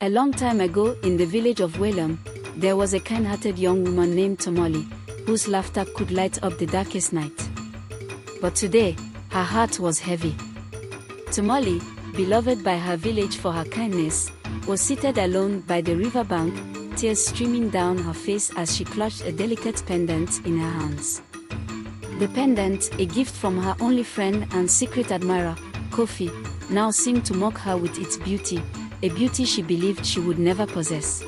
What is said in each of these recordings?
A long time ago, in the village of Whalum, there was a kind-hearted young woman named Tamali, whose laughter could light up the darkest night. But today, her heart was heavy. Tamali, beloved by her village for her kindness, was seated alone by the riverbank, tears streaming down her face as she clutched a delicate pendant in her hands. The pendant, a gift from her only friend and secret admirer, Kofi, now seemed to mock her with its beauty, a beauty she believed she would never possess.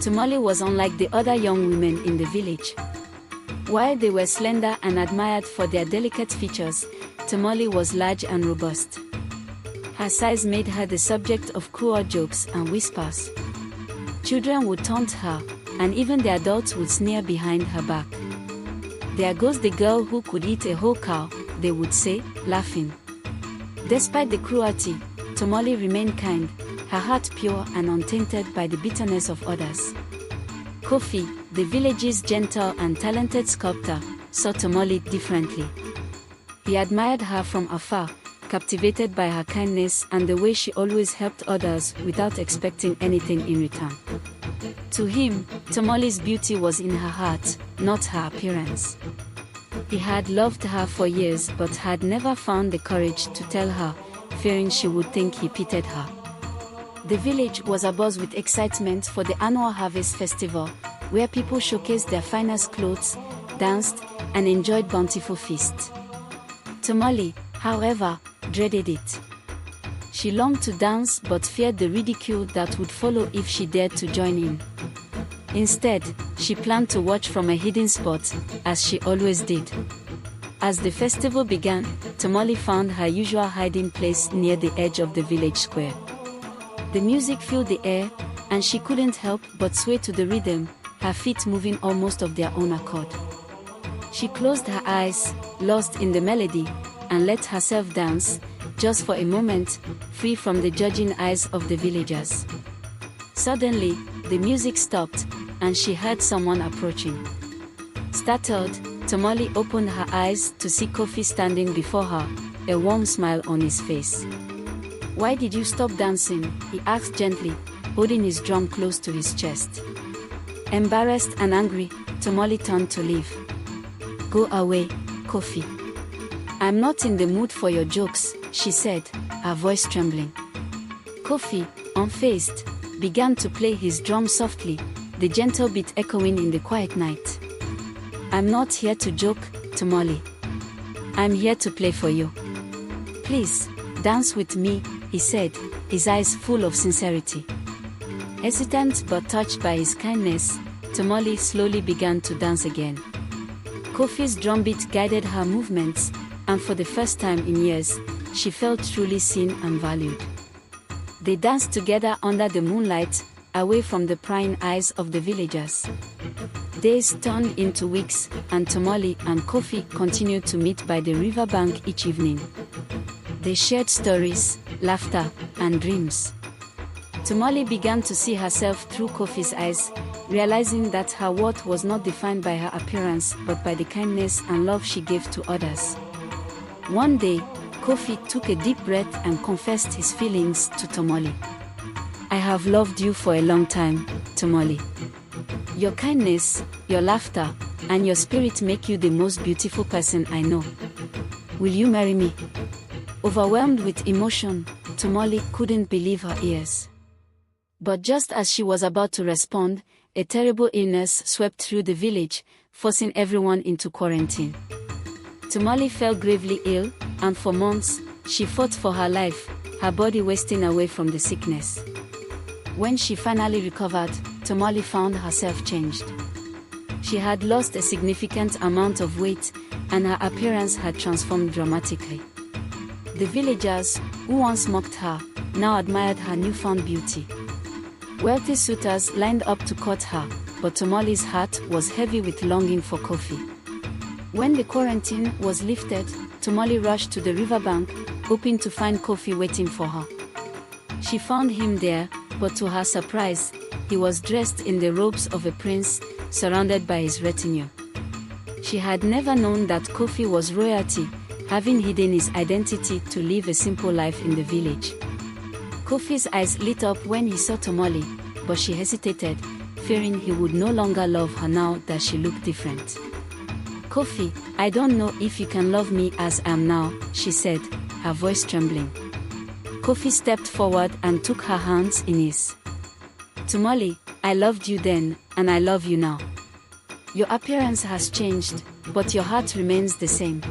Tamale was unlike the other young women in the village. While they were slender and admired for their delicate features, Tamale was large and robust. Her size made her the subject of cruel jokes and whispers. Children would taunt her, and even the adults would sneer behind her back. "There goes the girl who could eat a whole cow," they would say, laughing. Despite the cruelty, Tamale remained kind, her heart pure and untainted by the bitterness of others. Kofi, the village's gentle and talented sculptor, saw Tamale differently. He admired her from afar, captivated by her kindness and the way she always helped others without expecting anything in return. To him, Tamale's beauty was in her heart, not her appearance. He had loved her for years but had never found the courage to tell her, fearing she would think he pitied her. The village was abuzz with excitement for the annual harvest festival, where people showcased their finest clothes, danced, and enjoyed bountiful feasts. Tamale, however, dreaded it. She longed to dance but feared the ridicule that would follow if she dared to join in. Instead, she planned to watch from a hidden spot, as she always did. As the festival began, Tamale found her usual hiding place near the edge of the village square. The music filled the air, and she couldn't help but sway to the rhythm, her feet moving almost of their own accord. She closed her eyes, lost in the melody, and let herself dance, just for a moment, free from the judging eyes of the villagers. Suddenly, the music stopped, and she heard someone approaching. Startled, Tamale opened her eyes to see Kofi standing before her, a warm smile on his face. "Why did you stop dancing?" he asked gently, holding his drum close to his chest. Embarrassed and angry, Tamale turned to leave. "Go away, Kofi. I'm not in the mood for your jokes," she said, her voice trembling. Kofi, unfazed, began to play his drum softly, the gentle beat echoing in the quiet night. "I'm not here to joke, Tamale. I'm here to play for you. Please, dance with me," he said, his eyes full of sincerity. Hesitant but touched by his kindness, Tamale slowly began to dance again. Kofi's drumbeat guided her movements, and for the first time in years, she felt truly seen and valued. They danced together under the moonlight, away from the prying eyes of the villagers. Days turned into weeks, and Tamale and Kofi continued to meet by the riverbank each evening. They shared stories, laughter, and dreams. Tamale began to see herself through Kofi's eyes, realizing that her worth was not defined by her appearance but by the kindness and love she gave to others. One day, Kofi took a deep breath and confessed his feelings to Tamale. "I have loved you for a long time, Tamale. Your kindness, your laughter, and your spirit make you the most beautiful person I know. Will you marry me?" Overwhelmed with emotion, Tamale couldn't believe her ears. But just as she was about to respond, a terrible illness swept through the village, forcing everyone into quarantine. Tamale fell gravely ill, and for months, she fought for her life, her body wasting away from the sickness. When she finally recovered, Tamale found herself changed. She had lost a significant amount of weight, and her appearance had transformed dramatically. The villagers, who once mocked her, now admired her newfound beauty. Wealthy suitors lined up to court her, but Tamale's heart was heavy with longing for Kofi. When the quarantine was lifted, Tamale rushed to the riverbank, hoping to find Kofi waiting for her. She found him there, but to her surprise, he was dressed in the robes of a prince, surrounded by his retinue. She had never known that Kofi was royalty, having hidden his identity to live a simple life in the village. Kofi's eyes lit up when he saw Tamale, but she hesitated, fearing he would no longer love her now that she looked different. "Kofi, I don't know if you can love me as I am now," she said, her voice trembling. Kofi stepped forward and took her hands in his. "Tamale, I loved you then, and I love you now. Your appearance has changed, but your heart remains the same.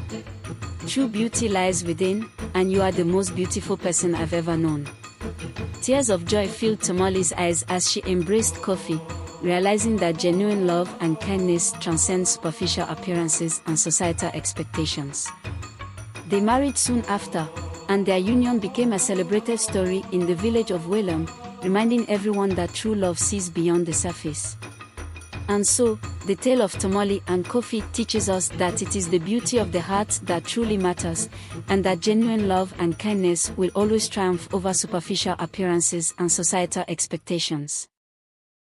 True beauty lies within, and you are the most beautiful person I've ever known." Tears of joy filled Tamale's eyes as she embraced Kofi, realizing that genuine love and kindness transcend superficial appearances and societal expectations. They married soon after, and their union became a celebrated story in the village of Welum, reminding everyone that true love sees beyond the surface. And so, the tale of Tamale and Kofi teaches us that it is the beauty of the heart that truly matters, and that genuine love and kindness will always triumph over superficial appearances and societal expectations.